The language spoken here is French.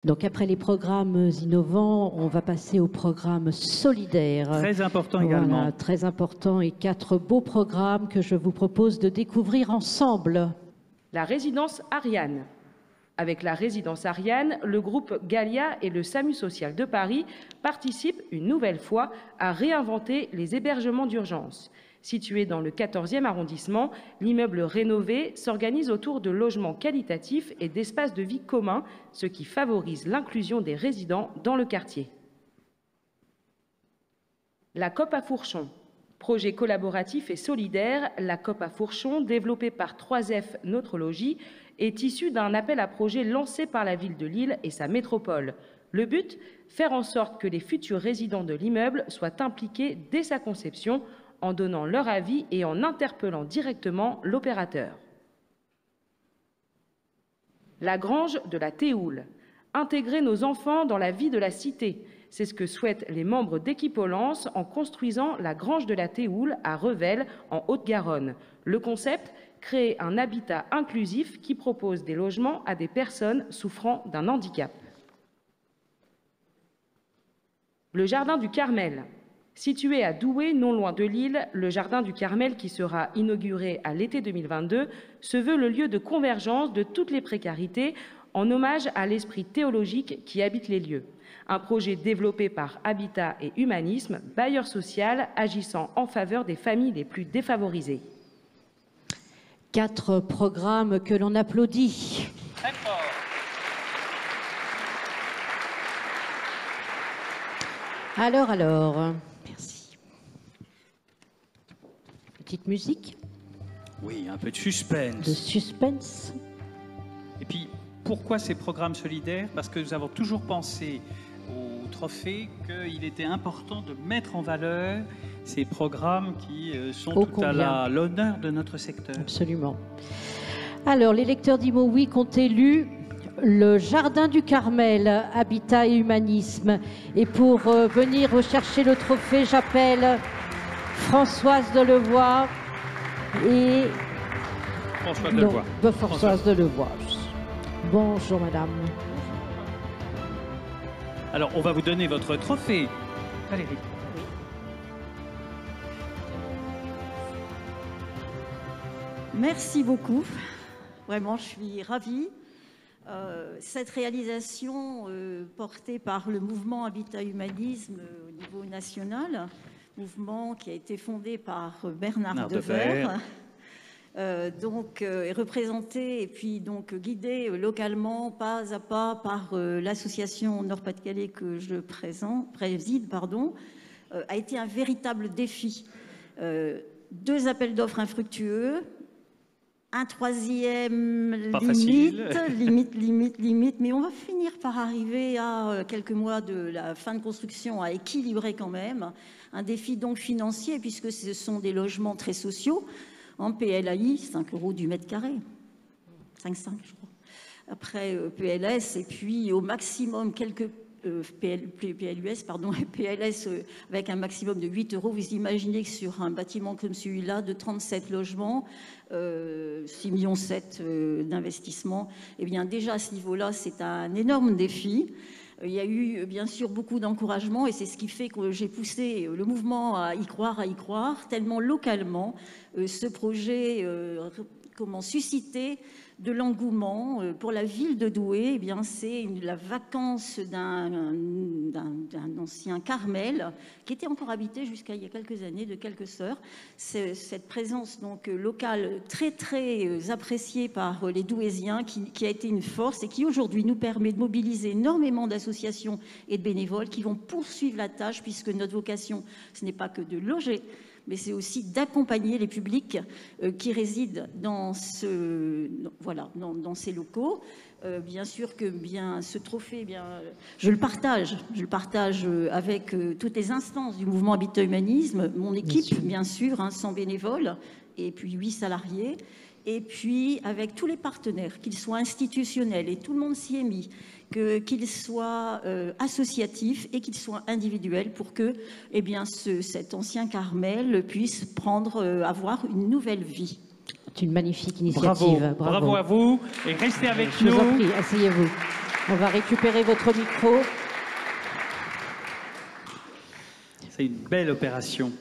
Donc après les programmes innovants, on va passer au programme solidaire. Très important également. Voilà, très important, et 4 beaux programmes que je vous propose de découvrir ensemble. La résidence Ariane. Avec la résidence Ariane, le groupe Galia et le SAMU social de Paris participent une nouvelle fois à réinventer les hébergements d'urgence. Situé dans le 14e arrondissement, l'immeuble rénové s'organise autour de logements qualitatifs et d'espaces de vie communs, ce qui favorise l'inclusion des résidents dans le quartier. La COP à Fourchon. Projet collaboratif et solidaire, la COP à Fourchon, développée par 3F Notre Logis, est issue d'un appel à projet lancé par la ville de Lille et sa métropole. Le but, faire en sorte que les futurs résidents de l'immeuble soient impliqués dès sa conception, en donnant leur avis et en interpellant directement l'opérateur. La grange de la Théoule. Intégrer nos enfants dans la vie de la cité. C'est ce que souhaitent les membres d'Équipolance en construisant la grange de la Théoule à Revel, en Haute-Garonne. Le concept, créer un habitat inclusif qui propose des logements à des personnes souffrant d'un handicap. Le Jardin du Carmel. Situé à Douai, non loin de Lille, le Jardin du Carmel, qui sera inauguré à l'été 2022, se veut le lieu de convergence de toutes les précarités, en hommage à l'esprit théologique qui habite les lieux. Un projet développé par Habitat et Humanisme, bailleur social agissant en faveur des familles les plus défavorisées. 4 programmes que l'on applaudit. Très fort. Alors, merci. Petite musique. Oui, un peu de suspense. De suspense. Et puis, pourquoi ces programmes solidaires? Parce que nous avons toujours pensé au trophée qu'il était important de mettre en valeur ces programmes qui sont tout à l'honneur de notre secteur. Absolument. Alors, les lecteurs d'Imo Week ont élu le Jardin du Carmel, Habitat et Humanisme. Et pour venir rechercher le trophée, j'appelle Françoise Delevoye et... Françoise Delevoye. Françoise Delevoye. Bonjour, madame. Alors, on va vous donner votre trophée. Valérie. Merci beaucoup. Vraiment, je suis ravie. Cette réalisation portée par le mouvement Habitat Humanisme au niveau national, mouvement qui a été fondé par Bernard Devers, est représenté et puis donc guidé localement pas à pas par l'association Nord-Pas-de-Calais que je préside, a été un véritable défi. 2 appels d'offres infructueux, un 3e limite, mais on va finir par arriver à quelques mois de la fin de construction à équilibrer quand même. Un défi donc financier puisque ce sont des logements très sociaux en PLAI, 5 € du mètre carré, 5,5 je crois. Après PLS et puis au maximum quelques PLUS, PLS avec un maximum de 8 €. Vous imaginez que sur un bâtiment comme celui-là de 37 logements, 6,7 millions d'investissement, eh bien déjà à ce niveau-là, c'est un énorme défi. Il y a eu bien sûr beaucoup d'encouragement et c'est ce qui fait que j'ai poussé le mouvement à y croire, tellement localement ce projet susciter de l'engouement pour la ville de Douai. Eh bien, c'est la vacance d'un ancien Carmel qui était encore habité jusqu'à il y a quelques années de quelques sœurs. Cette présence donc locale très très appréciée par les Douaisiens qui a été une force et qui aujourd'hui nous permet de mobiliser énormément d'associations et de bénévoles qui vont poursuivre la tâche puisque notre vocation, ce n'est pas que de loger, mais c'est aussi d'accompagner les publics qui résident dans ces locaux. Bien sûr que ce trophée, je le partage avec toutes les instances du mouvement Habitat Humanisme, mon équipe, bien sûr, 100 bénévoles et puis 8 salariés. Et puis avec tous les partenaires, qu'ils soient institutionnels, et tout le monde s'y est mis, qu'ils soient associatifs et qu'ils soient individuels pour que cet ancien Carmel puisse avoir une nouvelle vie. C'est une magnifique initiative. Bravo à vous et restez avec nous. Je vous en prie, asseyez-vous. On va récupérer votre micro. C'est une belle opération.